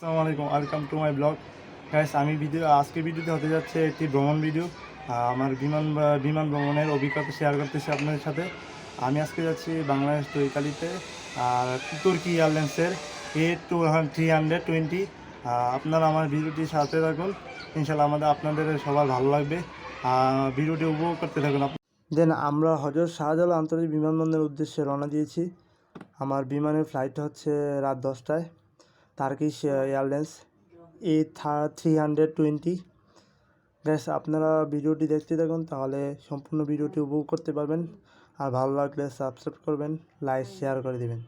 আসসালামু আলাইকুম, welcome to my blog. Guys, আমি আজকে ভিডিওতে হতে যাচ্ছে একটি ভ্রমণ ভিডিও। আমার বিমান ভ্রমণের অভিজ্ঞতা শেয়ার করতেছি আপনাদের সাথে। আমি আজকে যাচ্ছি বাংলাদেশ টু ইতালিতে, তুর্কি এয়ারলাইন্সের A320। আপনারা আমার ভিডিওটি সাথে থাকুন, ইনশাল্লাহ আপনাদের সবার ভালো লাগবে। ভিডিওটি উপভোগ করতে থাকুন। দেন আমরা হজরত শাহজালাল আন্তর্জাতিক বিমানবন্দরের উদ্দেশ্যে রওনা দিয়েছি। আমার বিমানের ফ্লাইট হচ্ছে রাত 10টায়। Turkish airlines A320। গ্যাস, আপনারা ভিডিওটি দেখতে থাকুন, তাহলে সম্পূর্ণ ভিডিওটি উপভোগ করতে পারবেন। আর ভালো লাগলে সাবস্ক্রাইব করবেন, লাইক শেয়ার করে দেবেন।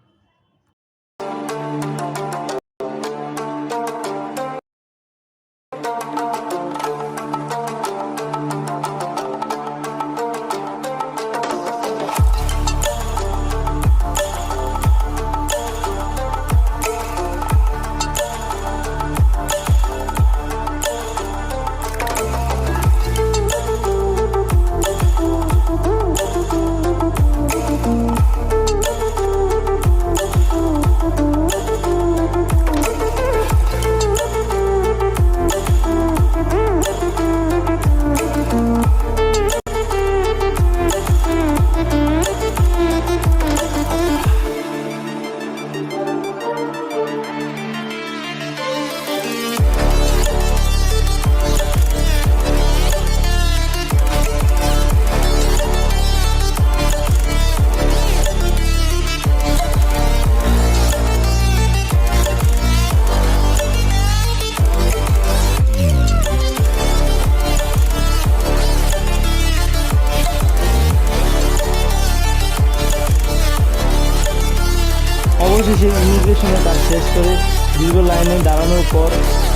অবশেষে ইমিগ্রেশনে কাজ শেষ করে দীর্ঘ লাইনে দাঁড়ানোর পর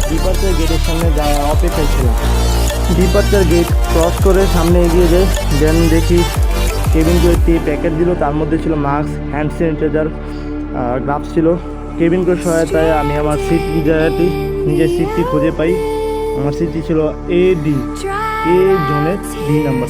ডিপার্চার গেটের সামনে অপেক্ষায় ছিলাম। ডিপার্চার গেট ক্রস করে সামনে এগিয়ে যায়, দেন দেখি কেবিন ক্রু একটি প্যাকেট দিল, তার মধ্যে ছিল মাস্ক, হ্যান্ড স্যানিটাইজার, গ্লাভস ছিল। কেবিন ক্রুর সহায়তায় আমি আমার নিজের সিটটি খুঁজে পাই। আমার সিটটি ছিল এ জোনের D number.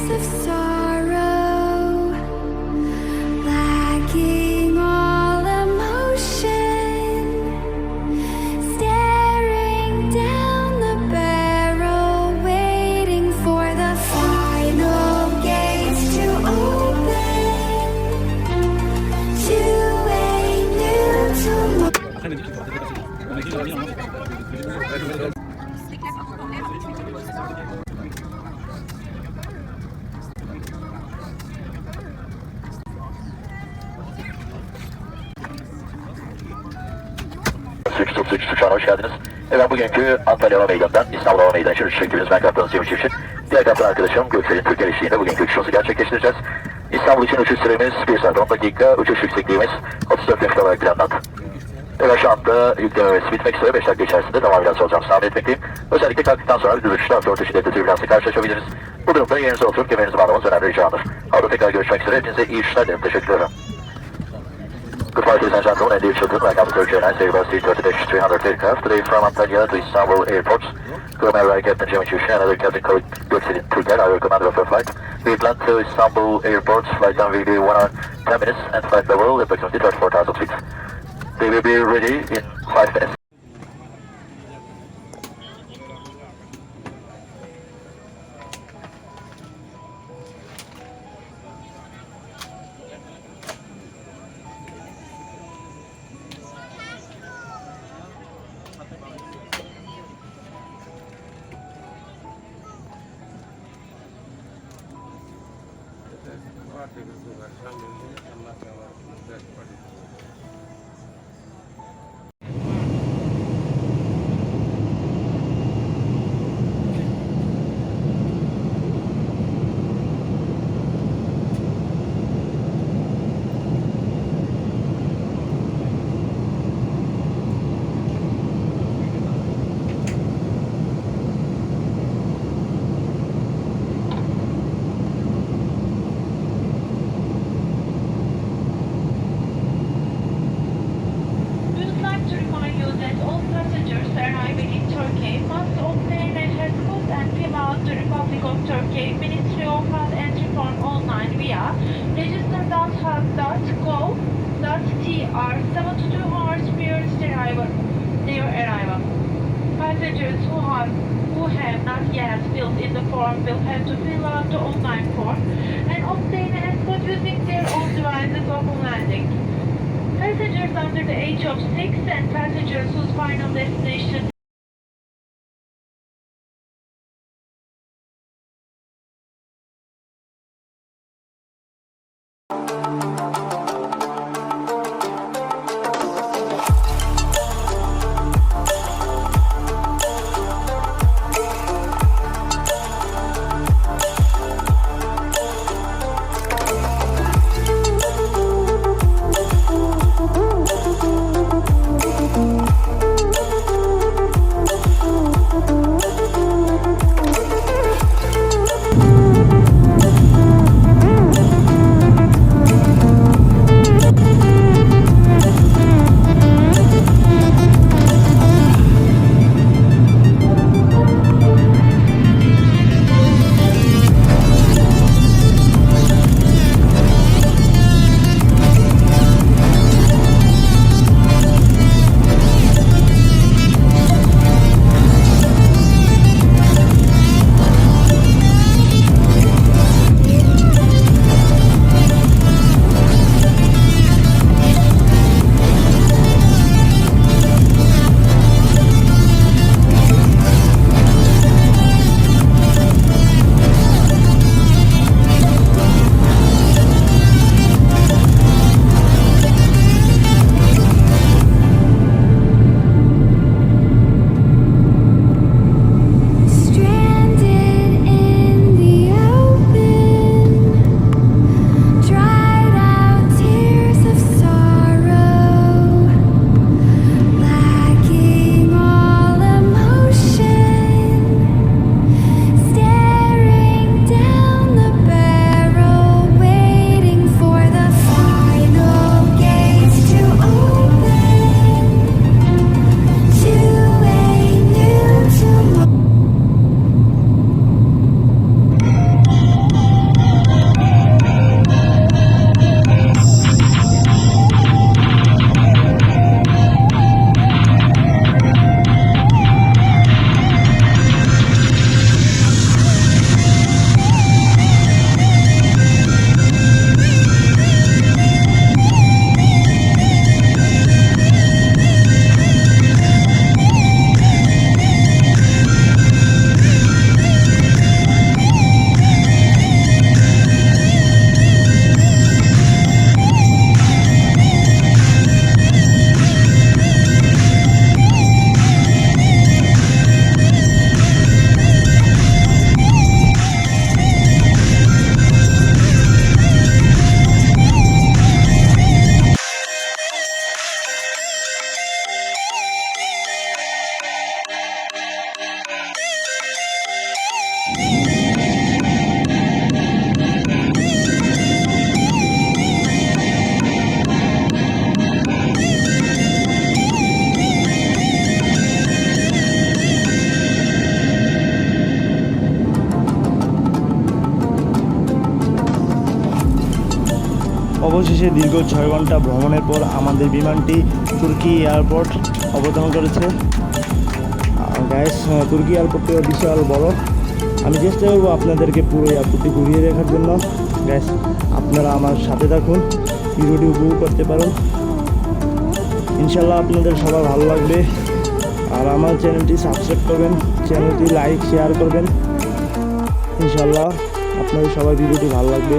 Uçağına hoş geldiniz. Ben bugünkü Antalya Hava Meydanı'ndan İstanbul Hava Meydanı için uçuş çekiyoruz. Ben kaptanınız Cem Çiftçi. Diğer kaptan arkadaşım Göksel'in Türkiye eşliğinde bugünkü uçuşumuzu gerçekleştireceğiz. İstanbul için uçuş süremiz 1 saat 10 dakika, uçuş yüksekliğimiz 34 metre olarak planlandı. Evet, şu anda yüklememiz bitmek üzere 5 dakika içerisinde tamamıyla olacağımızı tahmin etmekteyim. Özellikle kalktıktan sonra bir uçuşta hafif şiddetli türbülansla karşılaşabiliriz. Bu durumda yerinize oturup kemerinizi bağlamanız önemli ricadır. Havada tekrar görüşmek üzere. Hepinize iyi uçuşlar dilerim. Teşekkür ederim. Good morning, ladies and gentlemen, and dear children. Welcome to Turkish Airlines Airbus A320 aircraft. Today from Antalya to Istanbul airports. Command Captain Cem Çiftçi and other Captain Göksel'in Türker, our commander of the flight. We plan to Istanbul airports. Flight time will be 1 hour 10 minutes and flight level approximately 34,000 feet. They will be ready in 5 minutes. Turkey Ministry of Health Entry Form online via register.health.gov.tr 72 hours prior to their arrival. Passengers who have not yet filled in the form will have to fill out the online form and obtain an code using their own devices upon landing. Passengers under the age of 6 and passengers whose final destination Stranded in the open, dried out tears of sorrow, lacking all emotion, staring down the barrel, waiting for the final gates to open to a new tomorrow. অবশেষে দীর্ঘ 6 ঘন্টা ভ্রমণের পর আমাদের বিমানটি তুর্কি airport অবতরণ করেছে। গাইস, তুর্কি এয়ারপোর্টটিও বিশাল বড়। আমি চেষ্টা করবো আপনাদেরকে পুরো এয়ারপোর্টটি ঘুরিয়ে দেখার জন্য। গাইস, আপনারা আমার সাথে থাকুন, ভিডিওটি উপভোগ করতে পারুন। ইনশাল্লাহ আপনাদের সবার ভালো লাগবে। আর আমার চ্যানেলটি সাবস্ক্রাইব করবেন, চ্যানেলটি লাইক শেয়ার করবেন। ইনশাল্লাহ আপনাদের সবার ভিডিওটি ভালো লাগবে,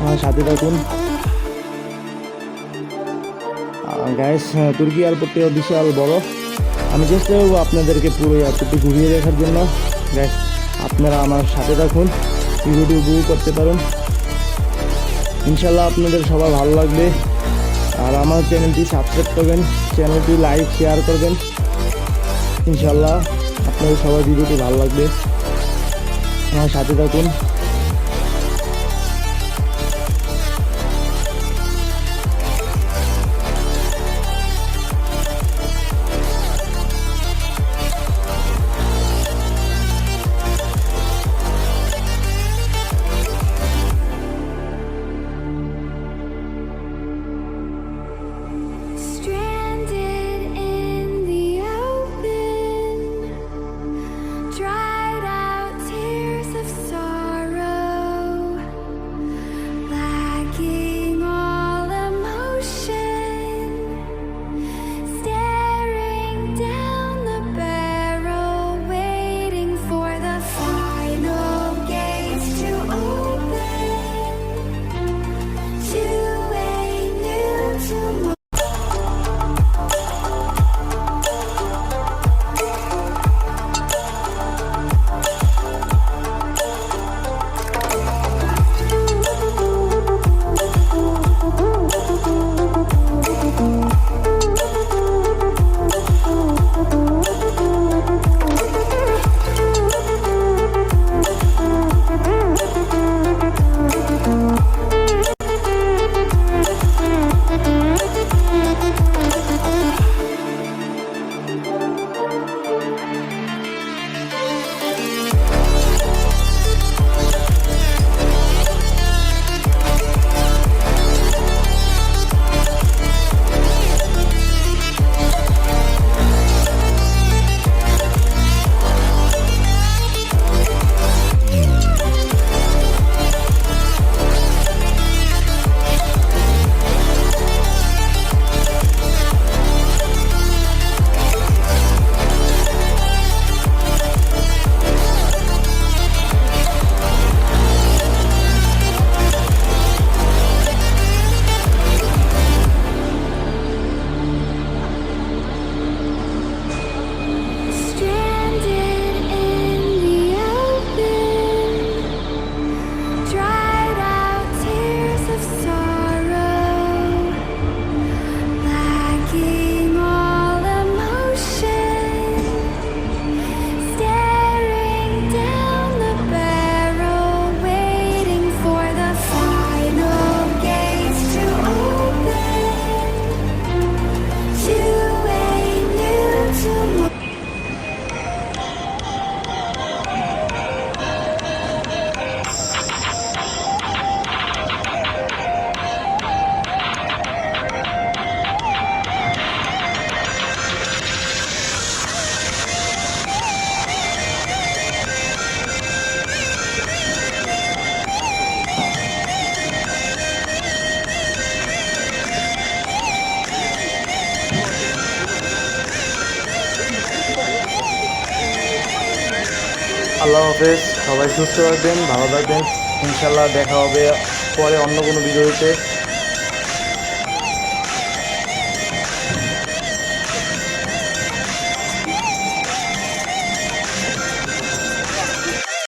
আমার সাথে থাকুন। গাইস, তুর্কি এয়ারপোর্টটিও বিশাল বড়। আমি চেষ্টা করবো আপনাদেরকে পুরো এয়ারপোর্টটি ঘুরিয়ে দেখার জন্য। গাইস, আপনারা আমার সাথে থাকুন, ভিডিওটি উপভোগ করতে পারুন। ইনশাল্লাহ আপনাদের সবার ভালো লাগবে। আর আমার চ্যানেলটি সাবস্ক্রাইব করবেন, চ্যানেলটি লাইক শেয়ার করবেন। ইনশাল্লাহ আপনাদের সবার ভিডিওটি ভালো লাগবে, আমার সাথে থাকুন। Stranded in the open, আল্লাহ হাফেজ, সবাই সুস্থ থাকবেন, ভালো থাকবেন। ইনশাল্লাহ দেখা হবে পরে অন্য কোনো ভিডিওতে।